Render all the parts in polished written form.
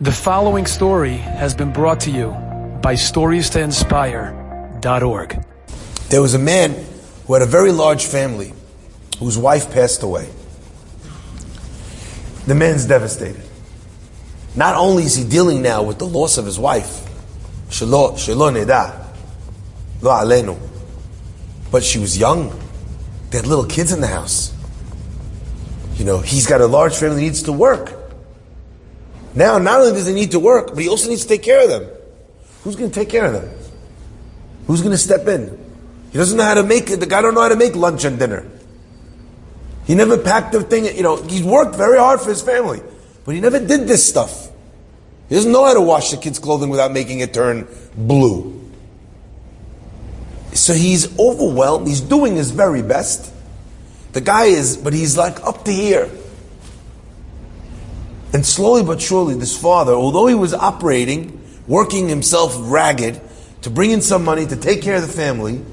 The following story has been brought to you by StoriesToInspire.org. There was a man who had a very large family whose wife passed away. The man's devastated. Not only is he dealing now with the loss of his wife, Shelo Neda, Lo Alenu, but she was young. They had little kids in the house. He's got a large family, needs to work. Now, not only does he need to work, but he also needs to take care of them. Who's going to take care of them? Who's going to step in? He doesn't know how to make it. The guy don't know how to make lunch and dinner. He never packed the thing. He's worked very hard for his family, but he never did this stuff. He doesn't know how to wash the kids' clothing without making it turn blue. So he's overwhelmed. He's doing his very best. The guy is, but he's like up to here. And slowly but surely, this father, although he was operating, working himself ragged to bring in some money to take care of the family,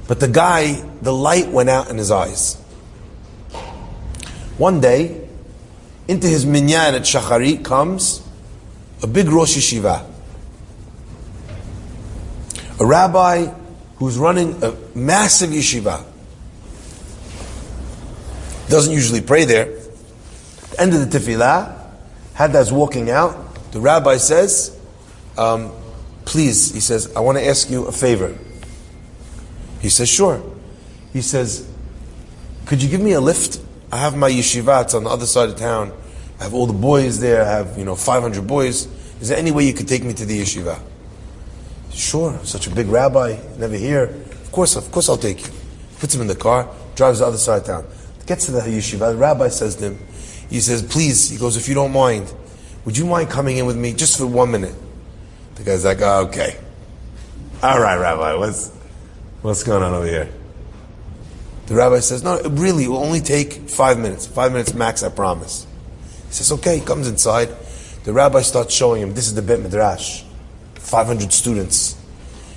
but the guy, the light went out in his eyes. One day, into his minyan at Shacharit comes a big Rosh Yeshiva, a rabbi who's running a massive yeshiva. Doesn't usually pray there. End of the tefillah, Haddad's walking out. The rabbi says, please, he says, I want to ask you a favor. He says, sure. He says, could you give me a lift? I have my yeshiva, it's on the other side of town. I have all the boys there, I have 500 boys. Is there any way you could take me to the yeshiva? Sure, such a big rabbi, never here. Of course I'll take you. Puts him in the car, drives the other side of town. Gets to the yeshiva, the rabbi says to him, he says, please, he goes, if you don't mind, would you mind coming in with me just for 1 minute? The guy's like, oh, okay. All right, Rabbi, what's going on over here? The rabbi says, no, really, it will only take 5 minutes. 5 minutes max, I promise. He says, okay, he comes inside. The rabbi starts showing him, this is the Bet Midrash, 500 students.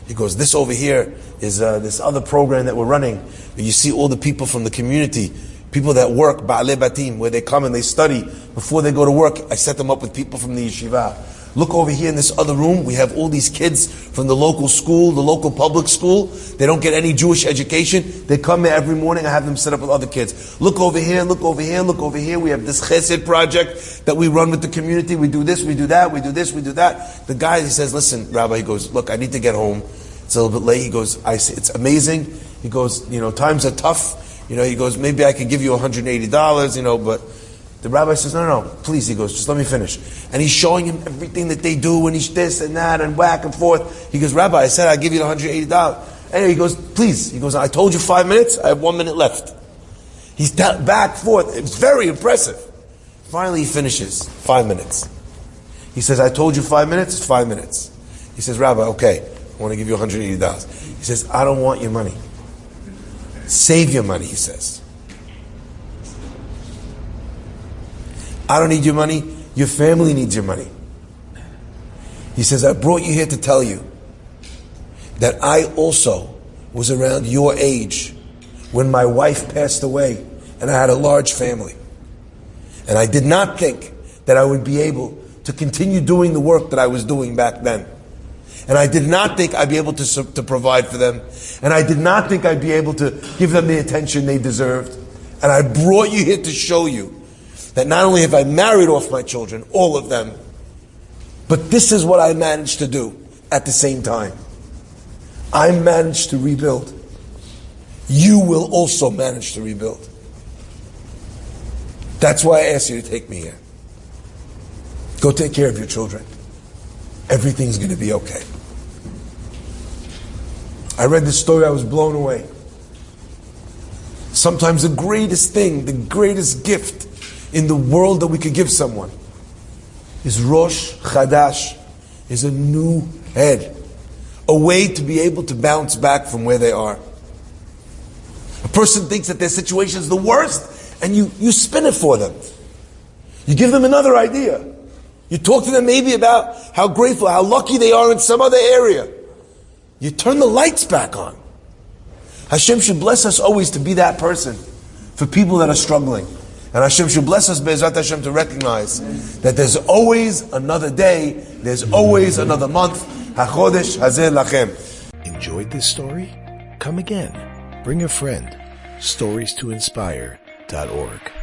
He goes, this over here is this other program that we're running. You see all the people from the community, people that work, Ba'alei Batim, where they come and they study. Before they go to work, I set them up with people from the yeshiva. Look over here in this other room, we have all these kids from the local school, the local public school. They don't get any Jewish education. They come here every morning, I have them set up with other kids. Look over here, look over here, look over here. We have this chesed project that we run with the community. We do this, we do that, we do this, we do that. The guy, he says, listen, Rabbi, he goes, look, I need to get home. It's a little bit late. He goes, I say, it's amazing. He goes, times are tough. He goes, maybe I could give you $180, but the rabbi says, no, please. He goes, just let me finish. And he's showing him everything that they do, and he's this and that, and back and forth. He goes, Rabbi, I said I'd give you the $180. Anyway, he goes, please. He goes, I told you 5 minutes, I have 1 minute left. He's back, forth. It's very impressive. Finally, he finishes. 5 minutes. He says, I told you 5 minutes, it's 5 minutes. He says, Rabbi, okay, I want to give you $180. He says, I don't want your money. Save your money, he says. I don't need your money. Your family needs your money. He says, I brought you here to tell you that I also was around your age when my wife passed away and I had a large family. And I did not think that I would be able to continue doing the work that I was doing back then. And I did not think I'd be able to provide for them. And I did not think I'd be able to give them the attention they deserved. And I brought you here to show you that not only have I married off my children, all of them, but this is what I managed to do at the same time. I managed to rebuild. You will also manage to rebuild. That's why I asked you to take me here. Go take care of your children. Everything's going to be okay. I read this story, I was blown away. Sometimes the greatest thing, the greatest gift in the world that we could give someone is Rosh Chadash, is a new head. A way to be able to bounce back from where they are. A person thinks that their situation is the worst, and you spin it for them. You give them another idea. You talk to them maybe about how grateful, how lucky they are in some other area. You turn the lights back on. Hashem should bless us always to be that person for people that are struggling. And Hashem should bless us, Be'ezrat Hashem, to recognize that there's always another day, there's always another month. HaChodesh Hazeh Lachem. Enjoyed this story? Come again. Bring a friend. StoriesToInspire.org